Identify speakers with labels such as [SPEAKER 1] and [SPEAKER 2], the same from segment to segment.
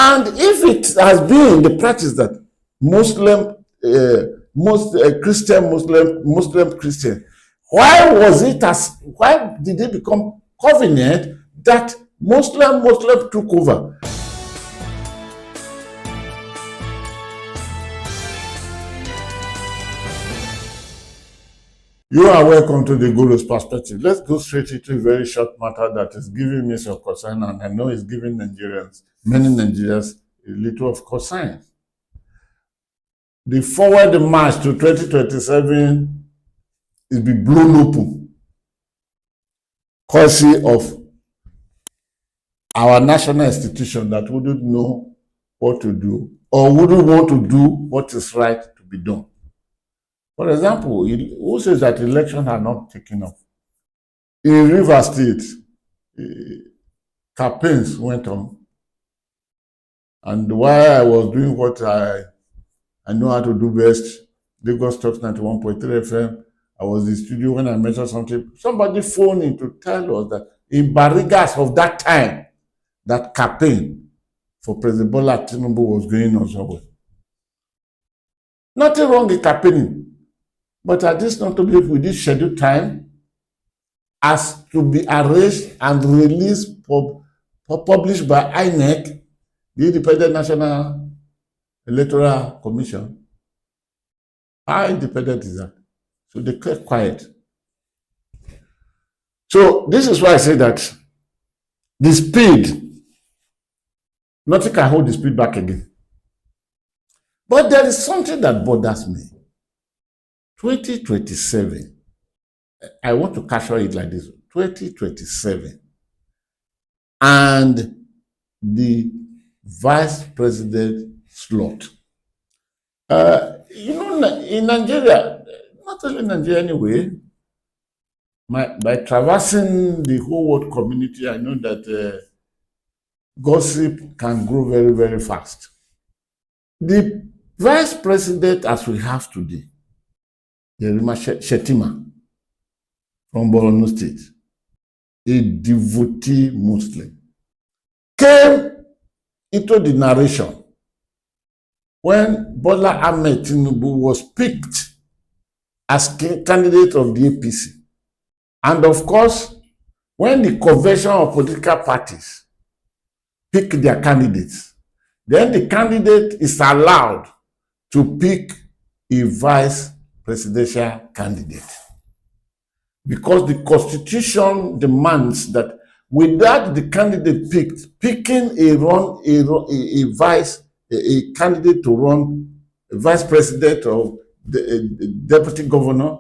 [SPEAKER 1] And if it has been the practice that Muslim Christian, why did it become convenient that Muslim took over? You are welcome to the Guru's Perspective. Let's go straight into a very short matter that is giving me some concern, and I know it's giving many Nigerians, a little of concern. The forward march to 2027 is be blown open, courtesy of our national institution that wouldn't know what to do or wouldn't want to do what is right to be done. For example, who says that elections are not taken up? In Rivers State, campaigns went on. And while I was doing what I know how to do best, Lagos Talks 91.3 FM, I was in the studio when I mentioned something. Somebody phoned in to tell us that in Barigas of that time, that campaign for President Bola Tinubu was going on somewhere. Nothing wrong with campaigning. But at this not only with this scheduled time, as to be arranged and released, published by INEC, the Independent National Electoral Commission. How independent is that? So they kept quiet. So this is why I say that the speed, nothing can hold the speed back again. But there is something that bothers me. 2027, I want to capture it like this, 2027, and the vice president slot. In Nigeria, not only Nigeria anyway, by traversing the whole world community, I know that gossip can grow very, very fast. The vice president as we have today, Shettima from Borno State, a devotee Muslim, came into the narration when Bola Ahmed Tinubu was picked as candidate of the APC. And of course, when the convention of political parties pick their candidates, then the candidate is allowed to pick a vice presidential candidate, because the constitution demands that without the candidate picking a candidate to run a vice president or the deputy governor,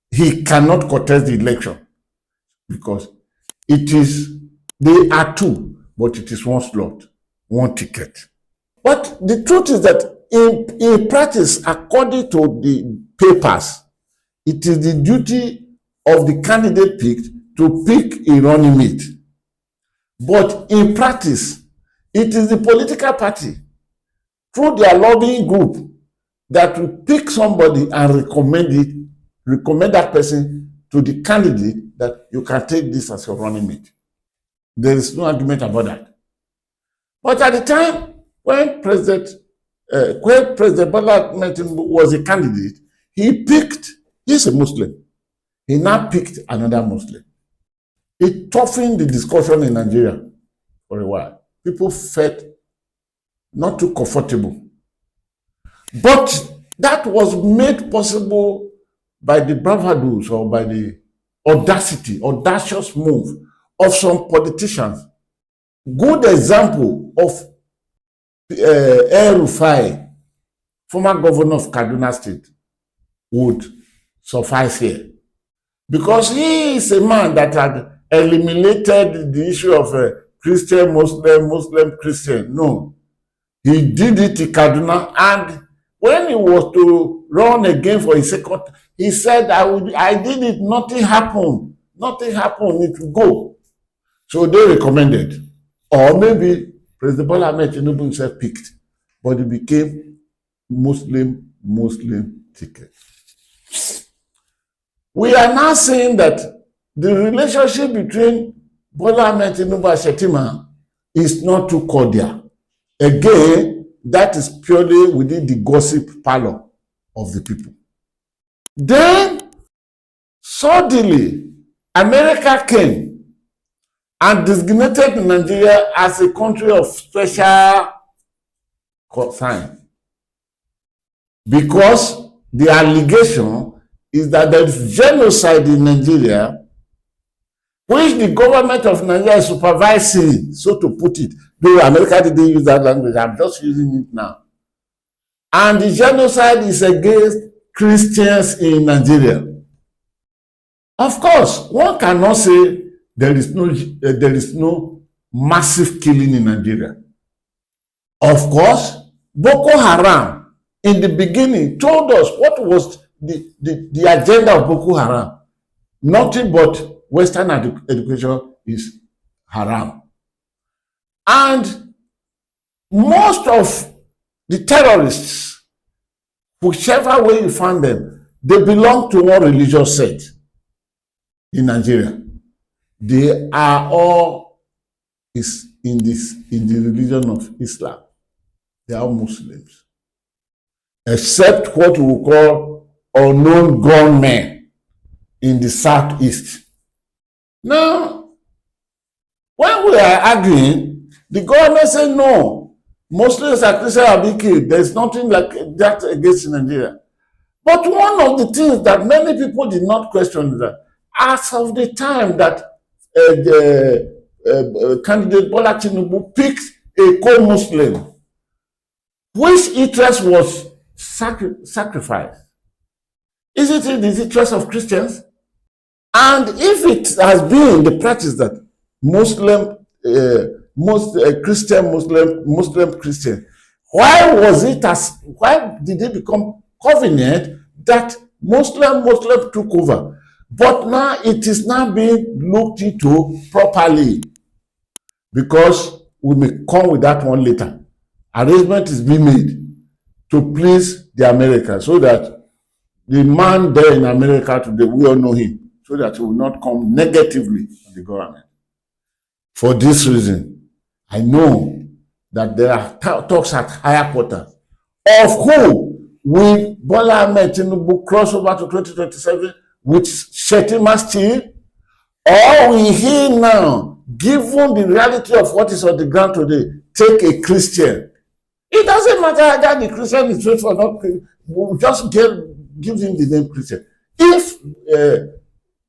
[SPEAKER 1] he cannot contest the election, because they are two, but it is one slot, one ticket. But the truth is that in practice, according to the papers, it is the duty of the candidate picked to pick a running mate. But in practice, it is the political party, through their lobbying group, that will pick somebody and recommend that person to the candidate that you can take this as your running mate. There is no argument about that. But at the time when President Bola Ahmed Tinubu was a candidate, he's a Muslim. He now picked another Muslim. It toughened the discussion in Nigeria for a while. People felt not too comfortable. But that was made possible by the bravadours or by the audacious move of some politicians. Good example of El-Rufai, former governor of Kaduna State, would suffice here. Because he is a man that had eliminated the issue of Christian, Muslim, Christian. No. He did it in Kaduna, and when he was to run again for his second, he said, I did it, nothing happened. Nothing happened, it will go. So they recommended. Or maybe President Bola Ahmed Tinubu himself picked, but it became Muslim ticket. We are now saying that the relationship between Bola Ahmed Tinubu and Shettima is not too cordial. Again, that is purely within the gossip parlor of the people. Then, suddenly, America came and designated Nigeria as a country of special concern, because the allegation is that there is genocide in Nigeria, which the government of Nigeria is supervising, so to put it. Though America didn't use that language, I'm just using it now. And the genocide is against Christians in Nigeria. Of course, one cannot say there is no massive killing in Nigeria. Of course, Boko Haram in the beginning told us what was the agenda of Boko Haram. Nothing but Western education is haram. And most of the terrorists, whichever way you find them, they belong to one religious sect in Nigeria. They are all in the religion of Islam. They are all Muslims, except what we call unknown gunmen in the southeast. Now, when we are arguing, the government said no, Muslims and Christians are being killed. There's nothing like that against Nigeria. But one of the things that many people did not question is that as of the time that candidate Bola Tinubu picked a co-Muslim, which interest was sacrificed? Is it in the interest of Christians? And if it has been the practice that Christian, why did it become covenant that Muslim took over? But now it is now being looked into properly, because we may come with that one later. Arrangement is being made to please the Americans, so that the man there in America today, we all know him, so that he will not come negatively on the government. For this reason, I know that there are talks at higher quarters of who will Bola Ahmed Tinubu cross over to 2027 with Shettima still, or will he now, given the reality of what is on the ground today, take a Christian? It doesn't matter that the Christian is faithful or not, we'll just give him the name Christian. If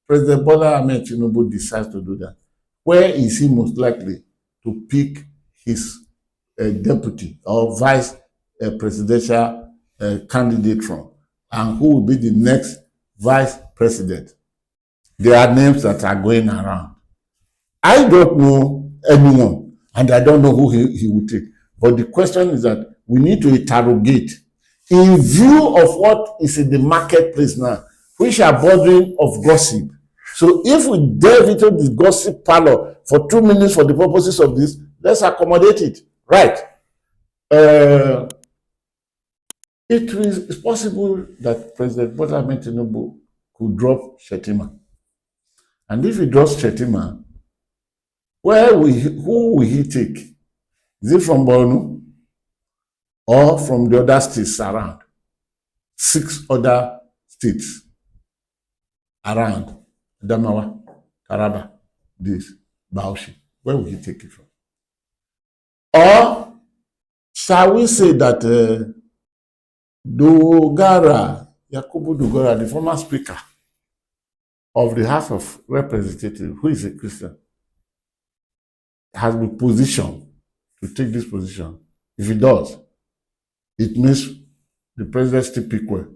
[SPEAKER 1] President Bola Ahmed Tinubu decides to do that, where is he most likely to pick his deputy or vice presidential candidate from? And who will be the next vice president? There are names that are going around. I don't know anyone, and I don't know who he will take. But the question is that we need to interrogate, in view of what is in the marketplace now, which are bordering of gossip. So if we delve into the gossip parlor for 2 minutes for the purposes of this, let's accommodate it. Right. It is possible that President Bola Ahmed Tinubu could drop Shettima. And if he drops Shettima, who will he take? Is it from Borno or from the other states around? 6 other states around Adamawa, Taraba, this, Bauchi. Where will he take it from? Or shall we say that Dogara, Yakubu Dogara, the former speaker of the House of Representatives, who is a Christian, has been positioned to take this position? If he does, it means the president still pick well,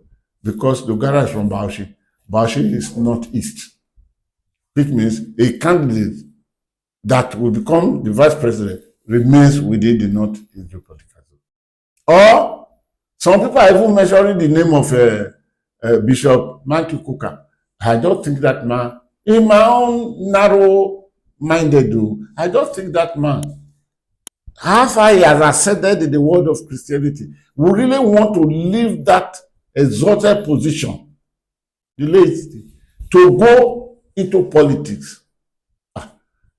[SPEAKER 1] because Dogara is from Bauchi. Bauchi is northeast. It means a candidate that will become the vice president remains within the northeast geopolitical zone. Or some people are even mentioning the name of Bishop Matthew Kukah. I don't think that man, in my own narrow-minded view, I don't think that man, how far he has ascended in the world of Christianity, we really want to leave that exalted position, to go into politics.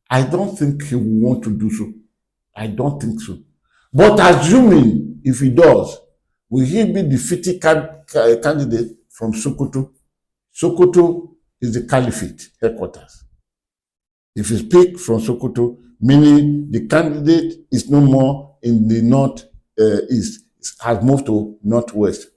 [SPEAKER 1] I don't think he will want to do so. I don't think so. But assuming if he does, will he be the fitting candidate from Sokoto? Sokoto is the caliphate headquarters. If he speak from Sokoto, meaning the candidate is no more in the north east, has moved to northwest.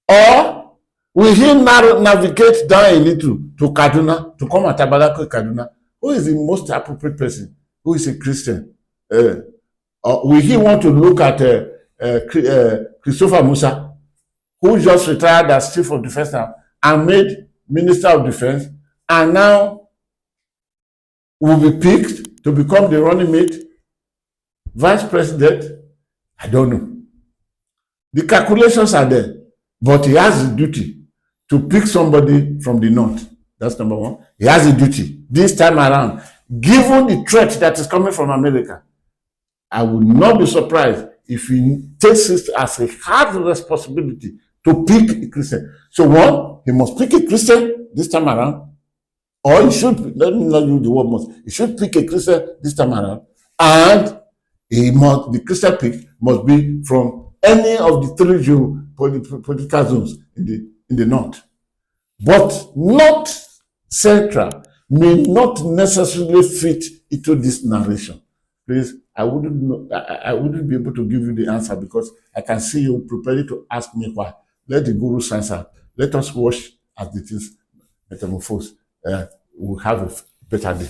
[SPEAKER 1] Or will he navigate down a little to Kaduna, to come at Tabalako Kaduna? Who is the most appropriate person? Who is a Christian? Or will he want to look at Christopher Musa, who just retired as Chief of Defense now and made Minister of Defense, and now will be picked to become the running mate, Vice President? I don't know. The calculations are there, but he has the duty to pick somebody from the north. That's number one. He has a duty this time around, given the threat that is coming from America. I would not be surprised if he takes it as a hard responsibility to pick a Christian. So one, he must pick a Christian this time around, or he should, let me not use the word must, he should pick a Christian this time around, and the Christian pick must be from any of the three political zones in the north. But not central may not necessarily fit into this narration. Please, I wouldn't be able to give you the answer because I can see you preparing to ask me why. Let the guru answer. Let us watch as the things metamorphose. We'll have a better day.